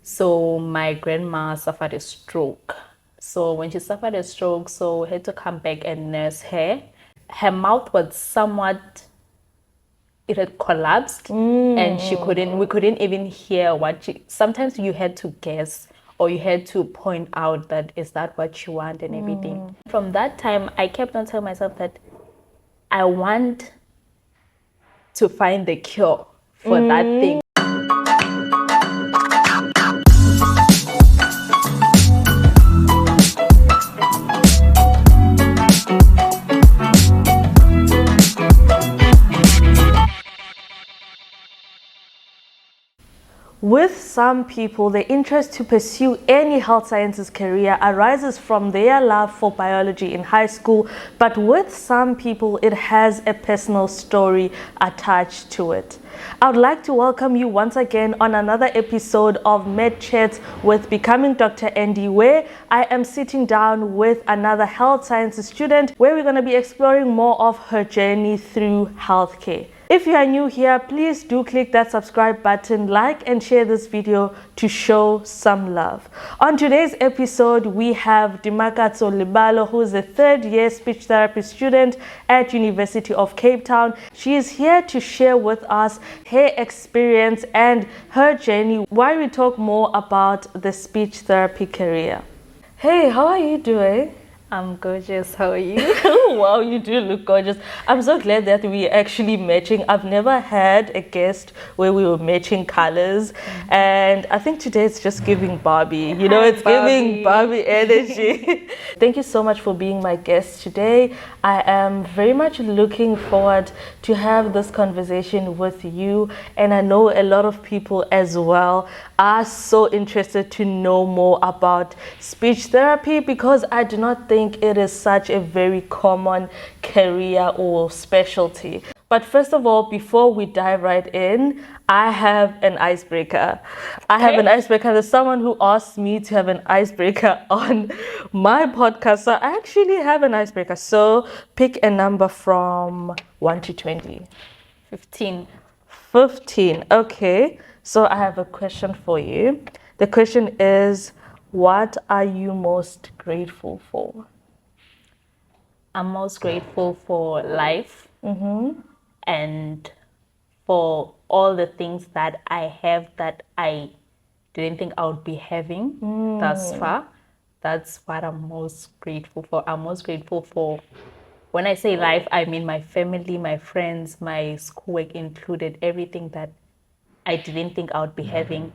So my grandma suffered a stroke. So when she suffered a stroke, so we had to come back and nurse her. Her mouth was somewhat, it had collapsed, and we couldn't even hear sometimes you had to guess, or you had to point out that is that what you want and everything. From that time, I kept on telling myself that I want to find the cure for that thing. With some people, the interest to pursue any health sciences career arises from their love for biology in high school, but with some people, it has a personal story attached to it. I would like to welcome you once again on another episode of MedChats with Becoming Dr. Andy, where I am sitting down with another health sciences student, where we're going to be exploring more of her journey through healthcare. If you are new here, please do click that subscribe button, like and share this video to show some love. On today's episode, we have Dimakatso Libalo, who is a third-year speech therapy student at University of Cape Town. She is here to share with us her experience and her journey while we talk more about the speech therapy career. Hey, how are you doing? I'm gorgeous. How are you? Wow, you do look gorgeous. I'm so glad that we're actually matching. I've never had a guest where we were matching colors. And I think today it's just giving Barbie. You know, it's giving Barbie energy. Thank you so much for being my guest today. I am very much looking forward to have this conversation with you. And I know a lot of people as well are so interested to know more about speech therapy, because I do not think it is such a very common career or specialty. But first of all, before we dive right in, I have an icebreaker. There's someone who asked me to have an icebreaker on my podcast. So I actually have an icebreaker. So pick a number from 1 to 20. 15. 15. Okay. So I have a question for you. The question is, what are you most grateful for? I'm most grateful for life and for all the things that I have that I didn't think I would be having thus far. That's what I'm most grateful for. I'm most grateful for, when I say life, I mean my family, my friends, my schoolwork included, everything that I didn't think I would be having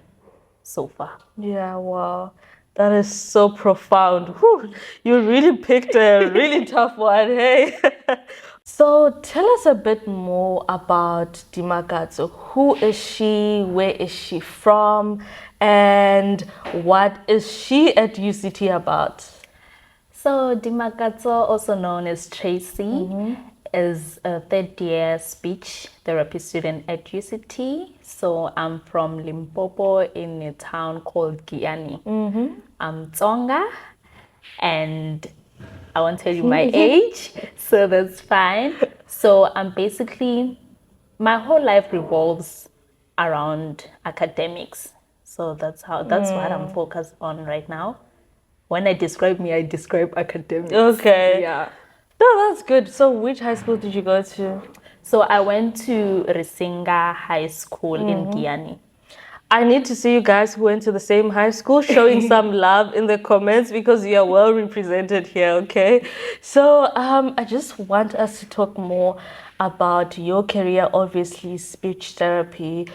so far. Yeah, wow. That is so profound. Whew, you really picked a really tough one, hey? So tell us a bit more about Dimakatso. Who is she? Where is she from? And what is she at UCT about? So Dimakatso, also known as Tracy, is a third-year speech therapy student at UCT. So I'm from Limpopo in a town called Giani. I'm Tsonga, and I won't tell you my age, so that's fine. So I'm basically, my whole life revolves around academics. So that's what I'm focused on right now. When I describe me, I describe academics. Okay. Yeah. No, that's good. So which high school did you go to? So I went to Risinga High School in Giani. I need to see you guys who went to the same high school showing some love in the comments, because you are well represented here, okay? So I just want us to talk more about your career, obviously speech therapy.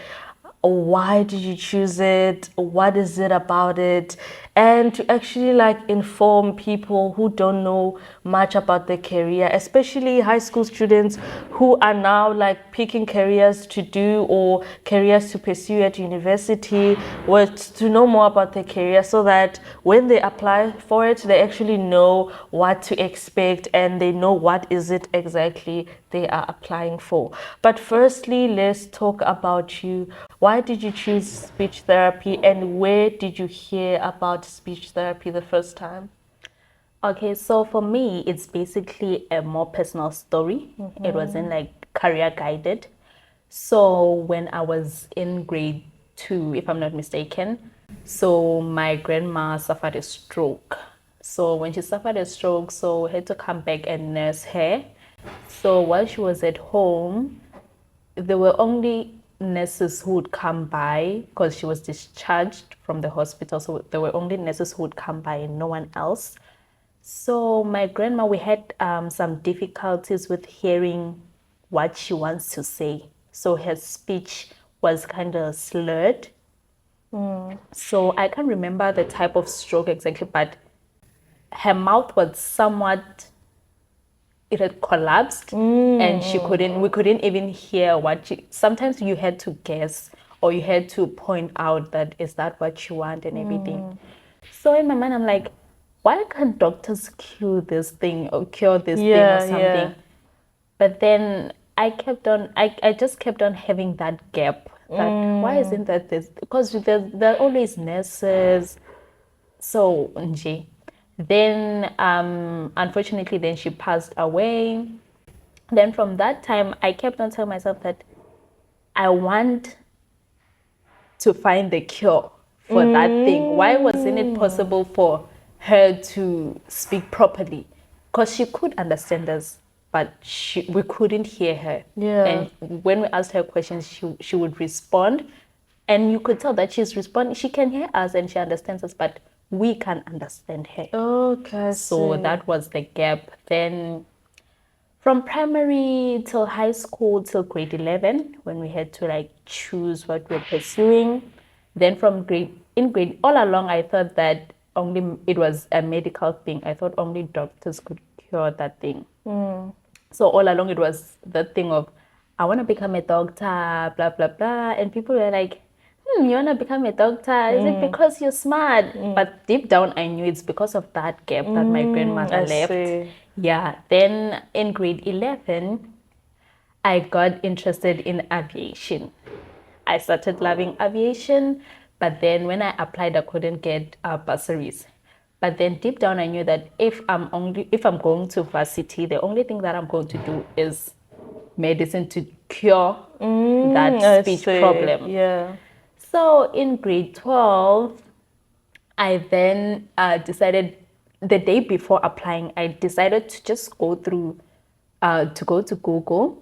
Why did you choose it? What is it about it? And to actually inform people who don't know much about their career, especially high school students who are now picking careers to do or careers to pursue at university, to know more about their career, so that when they apply for it, they actually know what to expect and they know what is it exactly they are applying for. But firstly, let's talk about you. Why did you choose speech therapy, and where did you hear about speech therapy the first time? Okay, so for me, it's basically a more personal story. It wasn't career guided. So when I was in grade 2, if I'm not mistaken, So my grandma suffered a stroke. So when she suffered a stroke, so we had to come back and nurse her. So while she was at home, there were only nurses who would come by because she was discharged from the hospital. So there were only nurses who would come by and no one else. So my grandma, we had some difficulties with hearing what she wants to say. So her speech was kind of slurred. So I can't remember the type of stroke exactly, but her mouth was somewhat, it had collapsed and we couldn't even hear what sometimes you had to guess or you had to point out that is that what you want and everything. So in my mind, I'm like, why can't doctors cure this thing or cure this thing or something? Yeah. But then I just kept on having that gap that why isn't that this? Because there are always nurses. So, nje. Then, unfortunately, then she passed away. Then from that time, I kept on telling myself that I want to find the cure for that thing. Why wasn't it possible for her to speak properly? Because she could understand us, but we couldn't hear her. Yeah. And when we asked her questions, she would respond. And you could tell that she's responding. She can hear us and she understands us, but we can't understand her. Okay. So that was the gap. Then from primary till high school till grade 11, when we had to like choose what we're pursuing. Then from grade all along, I thought that only it was a medical thing. I thought only doctors could cure that thing. So all along it was the thing of I want to become a doctor, blah blah blah, and people were like, you want to become a doctor? Is it because you're smart? But deep down, I knew it's because of that gap that my grandmother I left. see. Yeah. Then in grade 11, I got interested in aviation. I started loving aviation, but then when I applied, I couldn't get bursaries. But then deep down, I knew that if I'm going to varsity, the only thing that I'm going to do is medicine to cure that I speech see. problem. Yeah. So in grade 12, I then decided the day before applying, I decided to just go to Google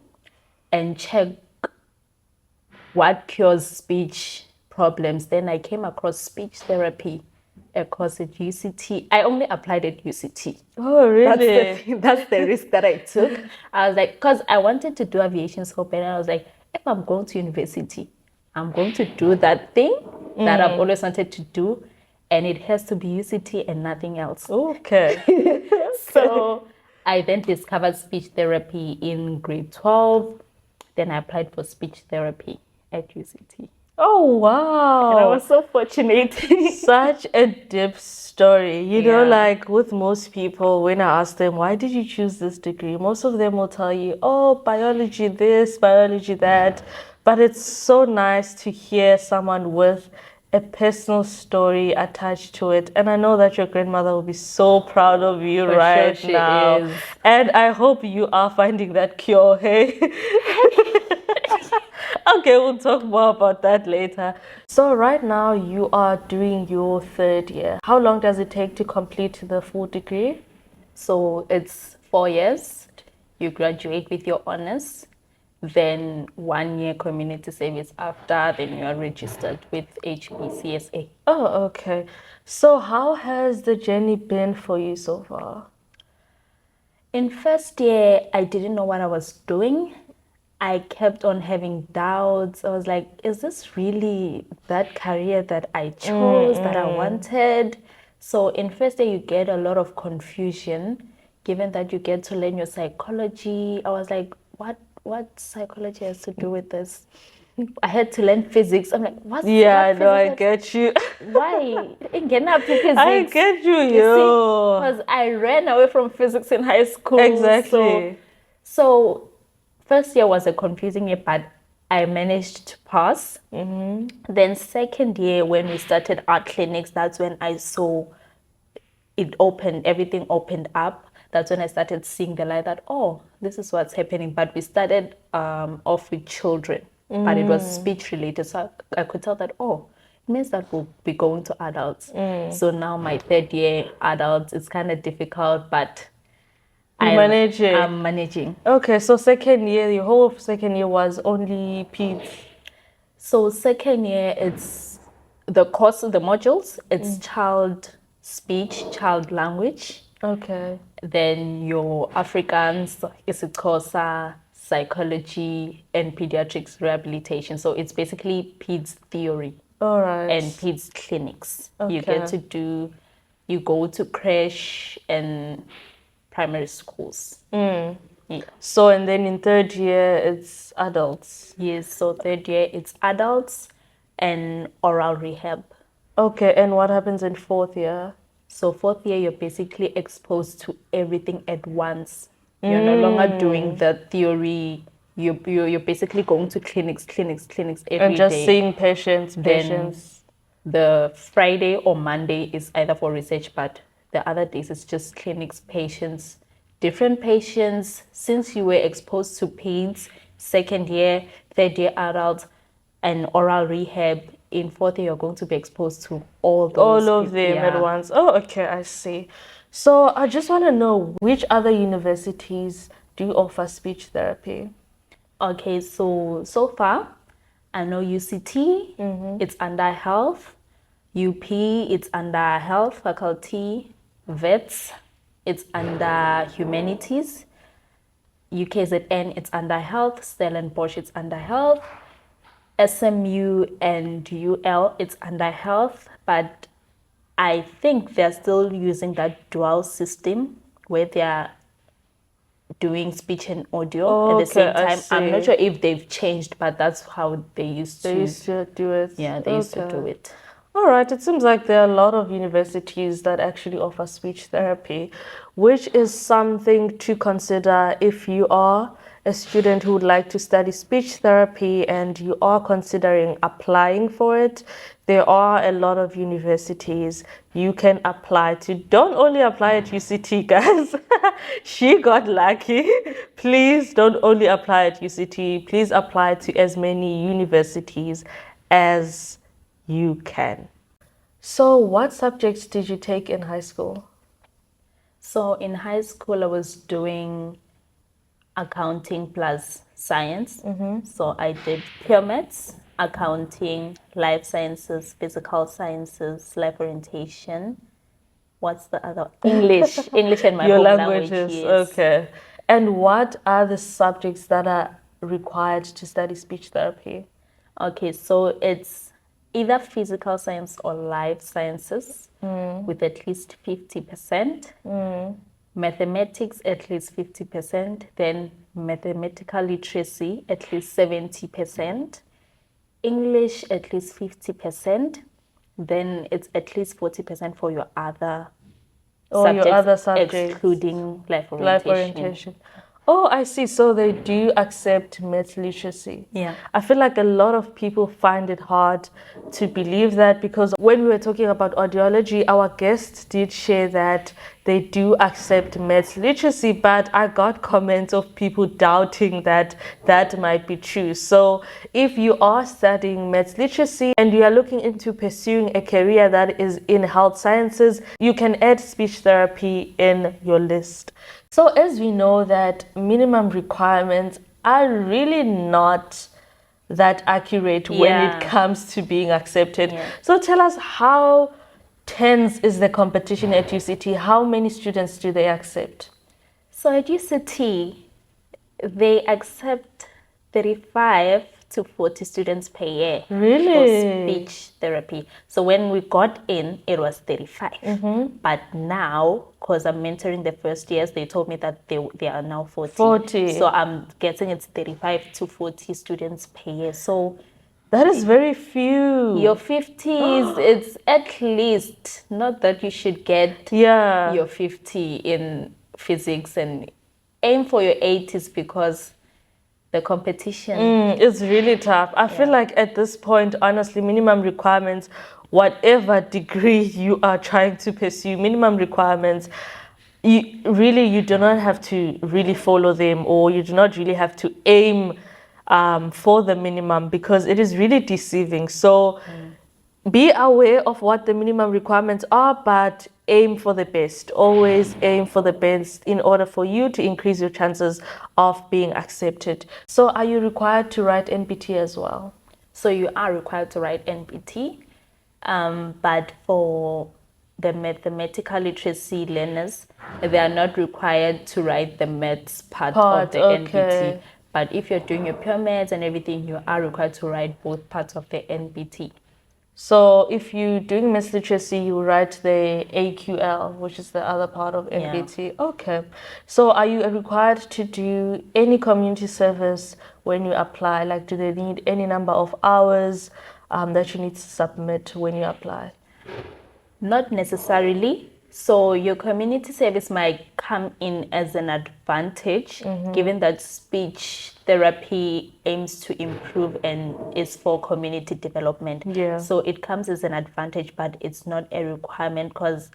and check what cures speech problems. Then I came across speech therapy, a course at UCT. I only applied at UCT. Oh, really? That's the risk that I took. I was like, because I wanted to do aviation scope, and I was like, if I'm going to university, I'm going to do that thing that I've always wanted to do, and it has to be UCT and nothing else. Okay. So I then discovered speech therapy in grade 12. Then I applied for speech therapy at UCT. Oh, And I wow. was so fortunate. Such a deep story. You know, Yeah. like with most people, when I ask them, why did you choose this degree? Most of them will tell you, oh, biology this, biology that. But it's so nice to hear someone with a personal story attached to it. And I know that your grandmother will be so proud of you For right sure she now. is. And I hope you are finding that cure, hey? Okay, we'll talk more about that later. So right now you are doing your third year. How long does it take to complete the full degree? So it's 4 years. You graduate with your honors. Then 1 year community service after. Then you are registered with HPCSA. Oh, okay. So how has the journey been for you so far? In first year, I didn't know what I was doing. I kept on having doubts. I was like, is this really that career that I chose, that I wanted? So in first year, you get a lot of confusion, given that you get to learn your psychology. I was like, what psychology has to do with this? I had to learn physics. I'm like, what No, I physics? get you. Why? Again, up to physics. I get you, You yo. because I ran away from physics in high school. Exactly. So first year was a confusing year, but I managed to pass. Then second year, when we started art clinics, that's when I saw it opened, everything opened up. That's when I started seeing the light that, oh, this is what's happening. But we started off with children, but it was speech related. So I could tell that, oh, means that we'll be going to adults. So now my third year adults, it's kind of difficult, but I'm managing. Okay, so second year, your whole second year was only peds. So second year, it's the course of the modules. It's child speech, child language. Okay. Then your Africans, Isikosa, psychology, and pediatrics rehabilitation. So it's basically peds theory. All right. And peds clinics. Okay. You get to do, you go to creche and primary schools. Yeah. So, and then in third year, it's adults. Yes, so third year, it's adults and oral rehab. Okay, and what happens in fourth year? So fourth year, you're basically exposed to everything at once. You're no longer doing the theory. You're basically going to clinics every day. And just seeing patients. Then the Friday or Monday is either for research, but the other days it's just clinics, patients, different patients. Since you were exposed to peds, second year, third year adults, and oral rehab, in fourth year you're going to be exposed to all of them at once. Oh, okay, I see. So I just want to know, which other universities do you offer speech therapy? Okay, so far I know UCT, it's under health. UP, it's under health faculty. Vets, it's under humanities. UKZN, it's under health. Stellenbosch, it's under health. SMU and UL, it's under health. But I think they're still using that dual system where they're doing speech and audio at the same time. I'm not sure if they've changed, but that's how they used to do it. Yeah, they used to do it. All right, it seems like there are a lot of universities that actually offer speech therapy, which is something to consider if you are a student who would like to study speech therapy and you are considering applying for it. There are a lot of universities you can apply to. Don't only apply at UCT, guys. She got lucky. Please don't only apply at UCT. Please apply to as many universities as you can. So what subjects did you take in high school? So in high school, I was doing accounting plus science. So I did pure maths, accounting, life sciences, physical sciences, life orientation. What's the other? English and my home languages. Yes. Okay. And what are the subjects that are required to study speech therapy? Okay, so it's either physical science or life sciences with at least 50%. Mathematics at least 50%. Then mathematical literacy at least 70%. English at least 50%. Then it's at least 40% for your other subjects, excluding life orientation. Oh, I see. So they do accept maths literacy. Yeah. I feel like a lot of people find it hard to believe that, because when we were talking about audiology, our guests did share that they do accept maths literacy, but I got comments of people doubting that that might be true. So if you are studying maths literacy and you are looking into pursuing a career that is in health sciences, you can add speech therapy in your list. So as we know that minimum requirements are really not that accurate when it comes to being accepted. Yeah. So tell us, how tense is the competition at UCT? How many students do they accept? So at UCT, they accept 35 to 40 students per year for speech therapy. So when we got in, it was 35. But now, because I'm mentoring the first years, they told me that they are now 40. So I'm guessing it's 35 to 40 students per year. So that is very few. Your 50s, it's at least, not that you should get your 50 in physics, and aim for your 80s, because the competition is really tough. I feel like at this point, honestly, minimum requirements, whatever degree you are trying to pursue, minimum requirements, you do not have to really follow them, or you do not really have to aim for the minimum, because it is really deceiving. So be aware of what the minimum requirements are, but aim for the best. Always aim for the best in order for you to increase your chances of being accepted. So are you required to write NPT as well? So you are required to write NPT, but for the mathematical literacy learners, they are not required to write the maths part of the NPT. But if you're doing your pure maths and everything, you are required to write both parts of the NPT. So if you're doing maths literacy, you write the AQL, which is the other part of NPT. Yeah. Okay. So are you required to do any community service when you apply? Like, do they need any number of hours that you need to submit when you apply? Not necessarily. So your community service might come in as an advantage, given that speech therapy aims to improve and is for community development. Yeah. So it comes as an advantage, but it's not a requirement because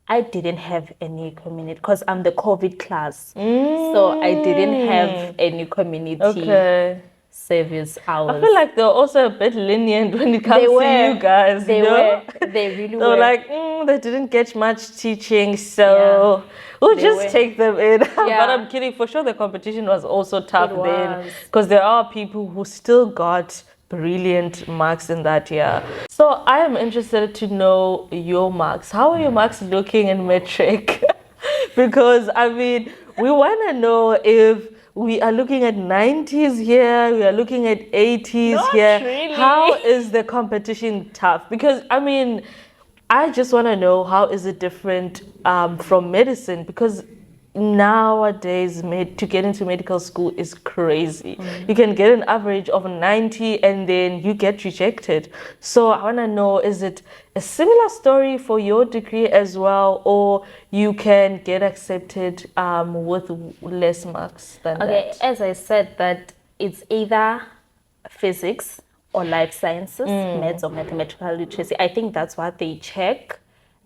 I didn't have any community because I'm the COVID class. So I didn't have any community service hours. I feel like they're also a bit lenient when it comes to you guys. They were. They really were. They're like, they didn't get much teaching, so we'll just take them in. But I'm kidding. For sure, the competition was also tough then because there are people who still got brilliant marks in that year. So I am interested to know your marks. How are your marks looking in metric? Because I mean, we want to know if we are looking at 90s here, we are looking at 80s Not here. Really. How is the competition tough? Because I mean, I just want to know how is it different from medicine, because nowadays to get into medical school is crazy. You can get an average of 90 and then you get rejected. So I want to know, is it a similar story for your degree as well, or you can get accepted with less marks than that? Okay, as I said, that it's either physics or life sciences, maths or mathematical literacy. I think that's what they check.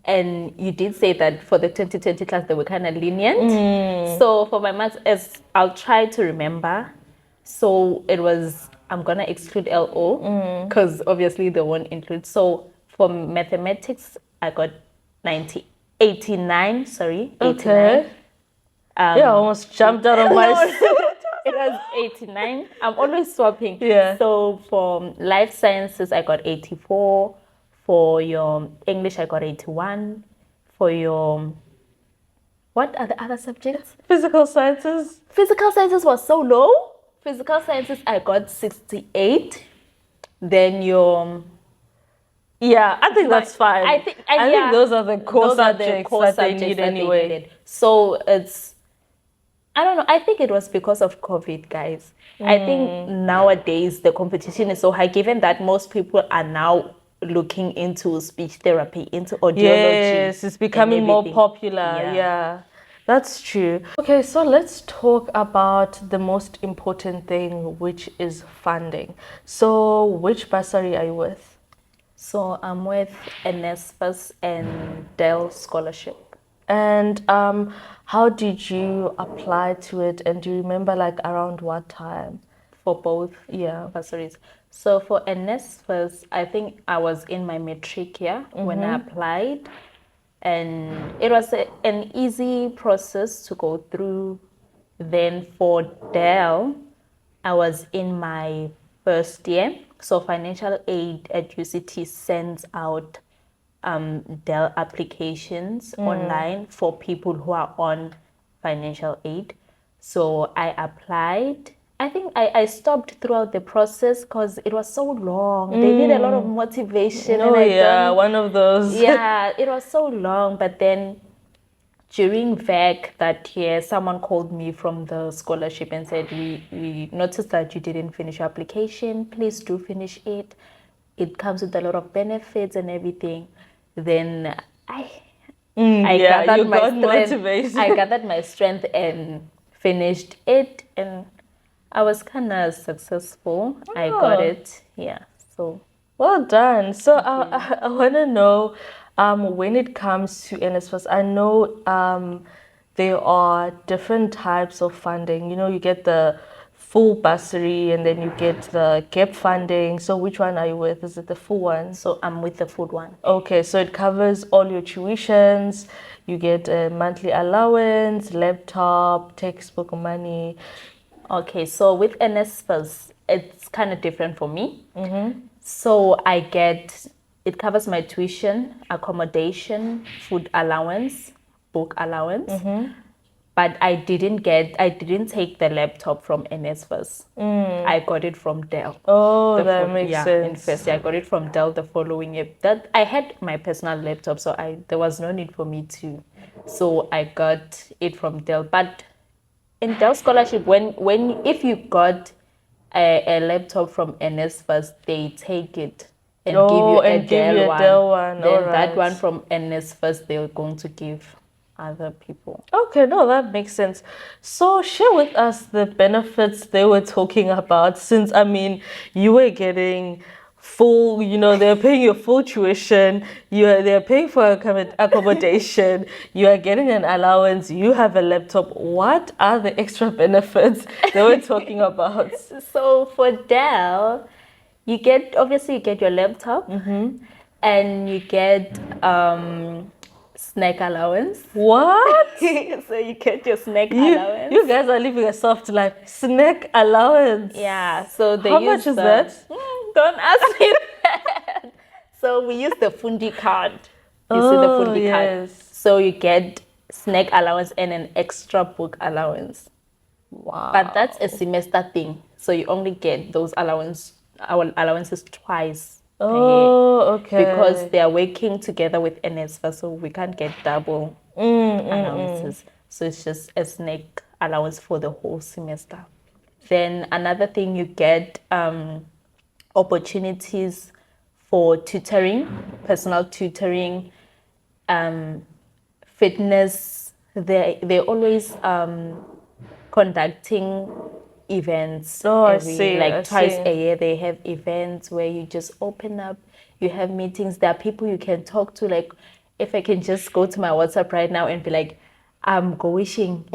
And you did say that for the 2020 class, they were kind of lenient. So for my maths, as I'll try to remember. So it was, I'm going to exclude LO because obviously they won't include. So for mathematics, I got 89. Okay. I almost jumped out of my seat. It was 89. I'm always swapping. Yeah. So for life sciences, I got 84. For your English, I got 81. For your, what are the other subjects? Physical sciences. Physical sciences was so low. Physical sciences, I got 68. Then your... Yeah, I think that's fine. I think those are the core subjects that they need anyway. So it's, I don't know. I think it was because of COVID, guys. I think nowadays the competition is so high, given that most people are now looking into speech therapy, into audiology. Yes, it's becoming more popular. Yeah, that's true. Okay, so let's talk about the most important thing, which is funding. So which bursary are you with? So I'm with NSFAS and Dell Scholarship. And how did you apply to it? And do you remember like around what time? For both bursaries. So for NSFAS, I think I was in my matric year when I applied. And it was an easy process to go through. Then for Dell, I was in my first year. So financial aid at UCT sends out Dell applications online for people who are on financial aid. So I applied. I think I stopped throughout the process because it was so long. They need a lot of motivation. One of those. Yeah, it was so long. But then during VAC that year, someone called me from the scholarship and said, we noticed that you didn't finish your application. Please do finish it. It comes with a lot of benefits and everything. Then I gathered my strength. I gathered my strength and finished it, and I was kind of successful. I got it. Yeah. So well done. So I want to know, when it comes to NSFAS, I know there are different types of funding. You know, you get the full bursary and then you get the gap funding. So which one are you with? Is it the full one? So I'm with the full one. Okay, so it covers all your tuitions. You get a monthly allowance, laptop, textbook money. Okay, so with NSFAS, it's kind of different for me. So it covers my tuition, accommodation, food allowance, book allowance. But I didn't take the laptop from NSFAS. I got it from Dell. Oh, that makes sense. In first year, I got it from Dell the following year. That I had my personal laptop, so there was no need for me to. So I got it from Dell. But in Dell scholarship, if you got a laptop from NSFAS, they take it and give you a Dell one. Then that one from NSFAS, they're going to give other people. Okay, no, that makes sense. So share with us the benefits they were talking about, since I mean you were getting full, they're paying your full tuition, they're paying for accommodation, you are getting an allowance, you have a laptop. What are the extra benefits they were talking about? So for Dell, you get your laptop, and you get snack allowance. What? So you get your snack allowance. You guys are living a soft life. Snack allowance. Yeah. So how much is that? Don't ask me that. So we use the Fundi card. You see the Fundi card. So you get snack allowance and an extra book allowance. Wow. But that's a semester thing. So you only get those allowances twice. Oh, okay. Because they are working together with NSFA, so we can't get double allowances. So it's just a snack allowance for the whole semester. Then another thing, you get opportunities for tutoring, personal tutoring, fitness. They're always conducting events. Twice a year they have events where you just open up, you have meetings, there are people you can talk to. Like if I can just go to my WhatsApp right now and be like, I'm wishing,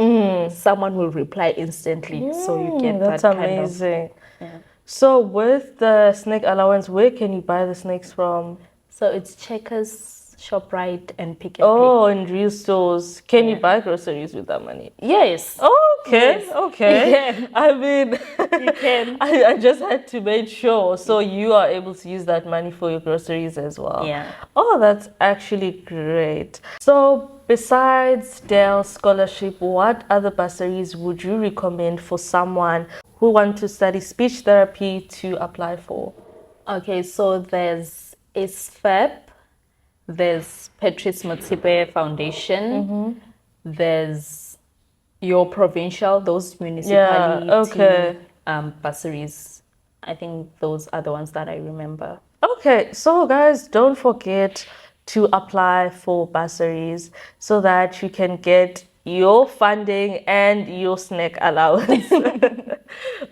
someone will reply instantly. So you get that's that amazing. kind of. So with the snack allowance, where can you buy the snacks from? So it's Checkers, ShopRite, and Pick and Pay. Oh, in real stores. Can you buy groceries with that money? Yes. Okay, Yes. okay. You can. I mean, You can. I just had to make sure. So you are able to use that money for your groceries as well. Yeah. Oh, that's actually great. So besides Dell scholarship, what other bursaries would you recommend for someone who wants to study speech therapy to apply for? Okay, so there's ISFAP, there's Patrice Motsepe Foundation, there's your provincial, those municipality bursaries. I think those are the ones that I remember. Okay, so guys, don't forget to apply for bursaries so that you can get your funding and your snack allowance.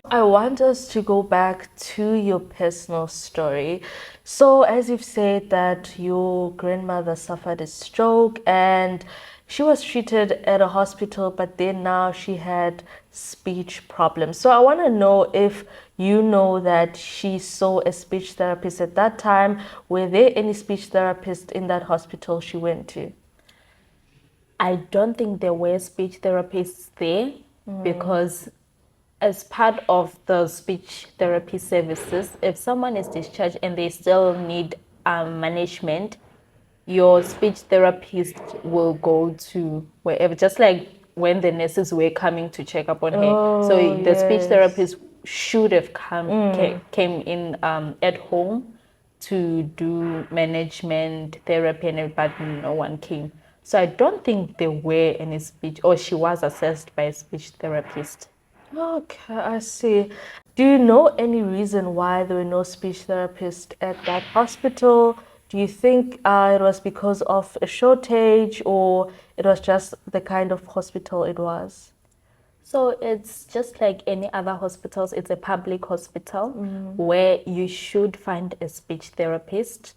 I want us to go back to your personal story. So as you've said that your grandmother suffered a stroke and she was treated at a hospital, but then now she had speech problems. So I want to know if you know that she saw a speech therapist at that time. Were there any speech therapists in that hospital she went to? I don't think there were speech therapists there because as part of the speech therapy services, if someone is discharged and they still need management, your speech therapist will go to wherever, just like when the nurses were coming to check up on her. So the speech therapist should have came in at home to do management therapy, but no one came. So I don't think there were any speech, or she was assessed by a speech therapist. Okay, I see. Do you know any reason why there were no speech therapists at that hospital? Do you think it was because of a shortage, or it was just the kind of hospital it was? So it's just like any other hospitals. It's a public hospital where you should find a speech therapist.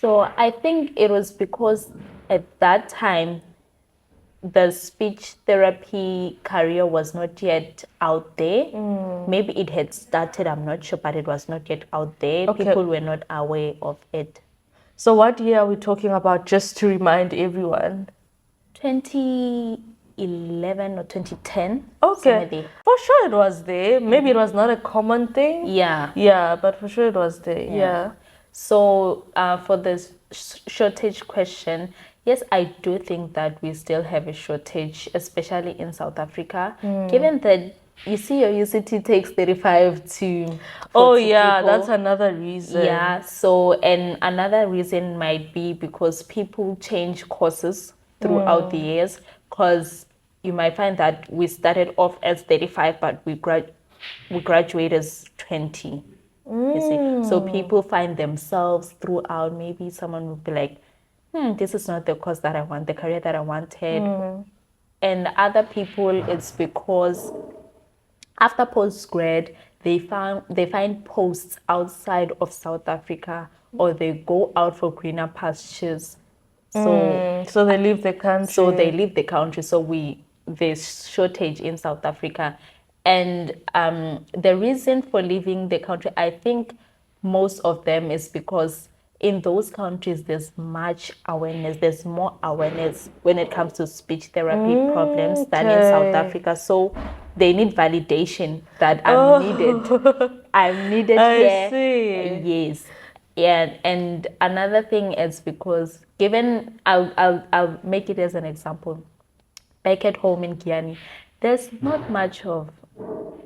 So I think it was because at that time, the speech therapy career was not yet out there. Maybe it had started, I'm not sure, but it was not yet out there. Okay. People were not aware of it. So what year are we talking about, just to remind everyone? 2011 or 2010. Okay. somewhere there. For sure it was there. Maybe it was not a common thing. Yeah. Yeah, but for sure it was there. Yeah. So for this shortage question, yes, I do think that we still have a shortage, especially in South Africa, given that you see your UCT takes 35 to 40 Oh yeah, people. that's another reason. Yeah, so and another reason might be because people change courses throughout the years, because you might find that we started off as 35, but we graduate as 20. You see, so people find themselves throughout. Maybe someone will be like, this is not the course that I want, the career that I wanted. And other people, it's because after postgrad, they find posts outside of South Africa, or they go out for greener pastures. So they leave the country. So they leave the country. So there's shortage in South Africa. And the reason for leaving the country, I think most of them is because in those countries, there's much awareness. There's more awareness when it comes to speech therapy problems than in South Africa. So they need validation that I'm needed. I'm needed here. I see. Yes. Yeah, and another thing is because given, I'll make it as an example. Back at home in Kiani, there's not much of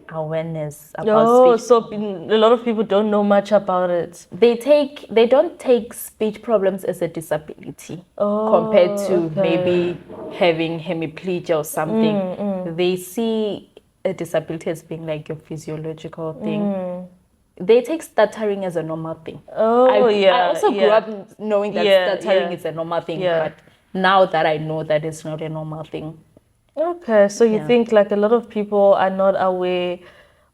awareness about speech. So a lot of people don't know much about it. They don't take speech problems as a disability compared to maybe having hemiplegia or something. They see a disability as being like your physiological thing. They take stuttering as a normal thing. I also grew up knowing that stuttering is a normal thing, but now that I know that it's not a normal thing. Okay, so you think like a lot of people are not aware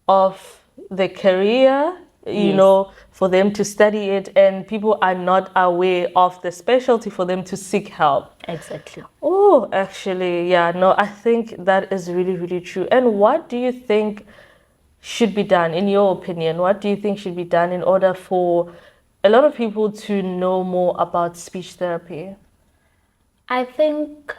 of the career, you know, for them to study it, and people are not aware of the specialty for them to seek help. Exactly. Oh, actually, yeah, no, I think that is really, really true. And what do you think should be done, in your opinion? What do you think should be done in order for a lot of people to know more about speech therapy? I think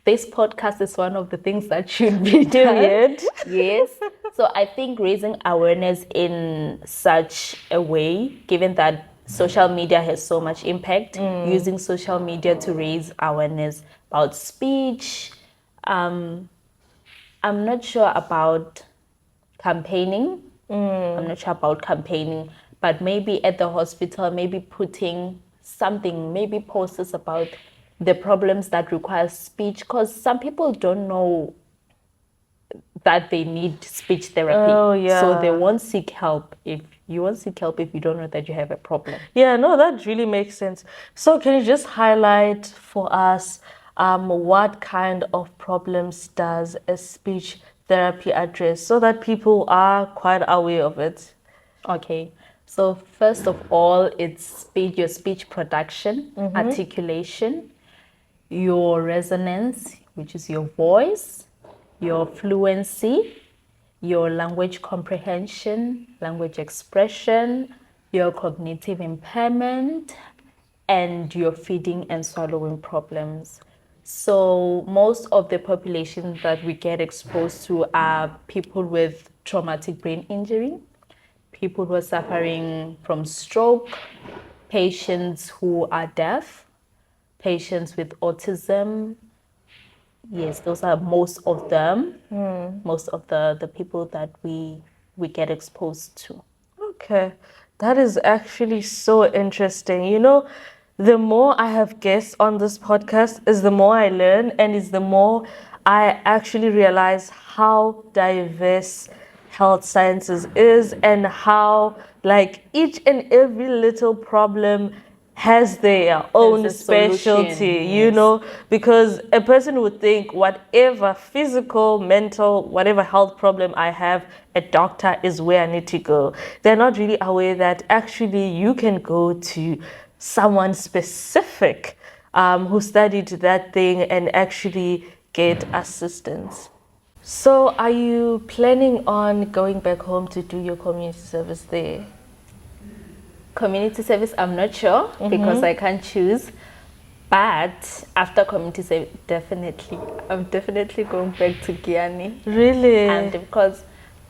this podcast is one of the things that should be done. Yes. So I think raising awareness in such a way, given that social media has so much impact, using social media to raise awareness about speech. I'm not sure about campaigning. I'm not sure about campaigning, but maybe at the hospital, maybe putting something, maybe posters about the problems that require speech, because some people don't know that they need speech therapy. Oh, yeah. So they won't seek help if you don't know that you have a problem. Yeah, no, that really makes sense. So can you just highlight for us what kind of problems does a speech therapy address, so that people are quite aware of it? Okay. So first of all, it's your speech production, articulation, your resonance, which is your voice, your fluency, your language comprehension, language expression, your cognitive impairment, and your feeding and swallowing problems. So most of the population that we get exposed to are people with traumatic brain injury, people who are suffering from stroke, patients who are deaf, patients with autism. Yes, those are most of them, most of the people that we get exposed to. Okay, that is actually so interesting. You know, the more I have guests on this podcast is the more I learn, and is the more I actually realize how diverse health sciences is, and how like each and every little problem has their own a solution, specialty, you know, because a person would think whatever physical, mental, whatever health problem I have, a doctor is where I need to go. They're not really aware that actually you can go to someone specific who studied that thing and actually get assistance. So are you planning on going back home to do your community service there? Community service, I'm not sure because I can't choose. But after community service, I'm definitely going back to Guyana. Really? And because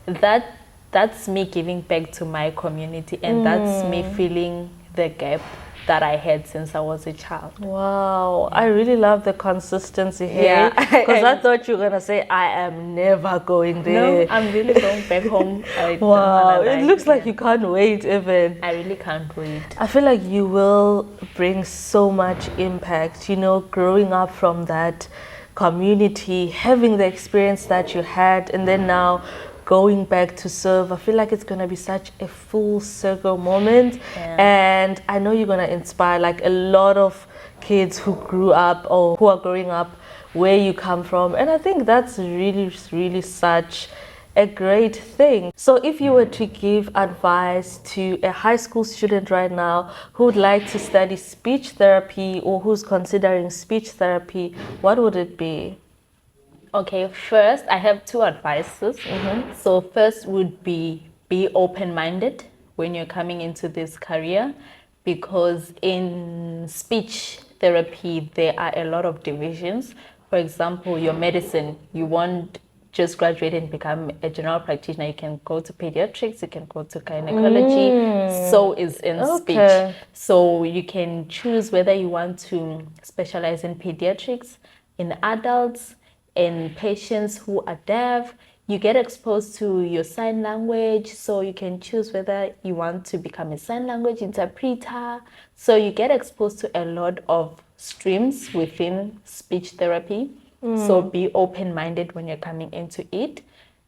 that's me giving back to my community, and that's me filling the gap that I had since I was a child. Wow, I really love the consistency here. Because I thought you were going to say, I am never going there. No, I'm really going back home. Wow, it looks like you can't wait even. I really can't wait. I feel like you will bring so much impact, you know, growing up from that community, having the experience that you had, and then now going back to serve. I feel like it's going to be such a full circle moment. And I know you're going to inspire like a lot of kids who grew up or who are growing up where you come from. And I think that's really, really such a great thing. So if you were to give advice to a high school student right now who would like to study speech therapy or who's considering speech therapy, what would it be? Okay, first I have two advices. So first would be open-minded when you're coming into this career, because in speech therapy there are a lot of divisions. For example, your medicine, you won't just graduate and become a general practitioner. You can go to pediatrics, you can go to gynecology. So is in speech. So you can choose whether you want to specialize in pediatrics, in adults, in patients who are deaf. You get exposed to your sign language, so you can choose whether you want to become a sign language interpreter. So you get exposed to a lot of streams within speech therapy. So be open-minded when you're coming into it.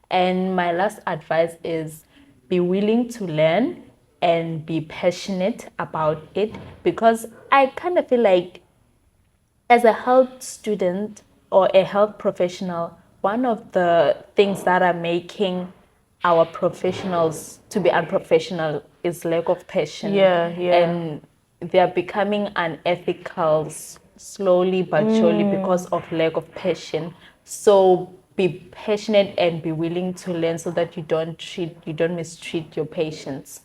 And my last advice is be willing to learn and be passionate about it, because I kind of feel like as a health student or a health professional, one of the things that are making our professionals to be unprofessional is lack of passion. And they are becoming unethical slowly but surely because of lack of passion. So be passionate and be willing to learn so that you don't mistreat your patients.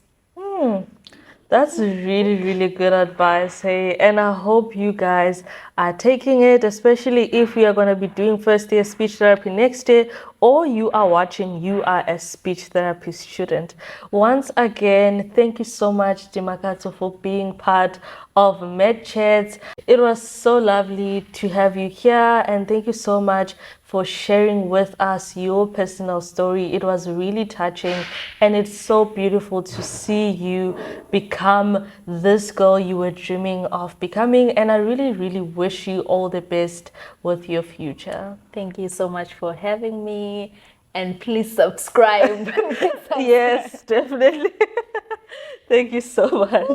That's really, really good advice, hey. And I hope you guys are taking it, especially if you are going to be doing first year speech therapy next year, or you are watching, you are a speech therapy student. Once again, thank you so much, Dimakato, for being part of MedChats. It was so lovely to have you here, and thank you so much for sharing with us your personal story. It was really touching, and it's so beautiful to see you become this girl you were dreaming of becoming. And I really, really wish you all the best with your future. Thank you so much for having me, and please subscribe. Yes, definitely. Thank you so much.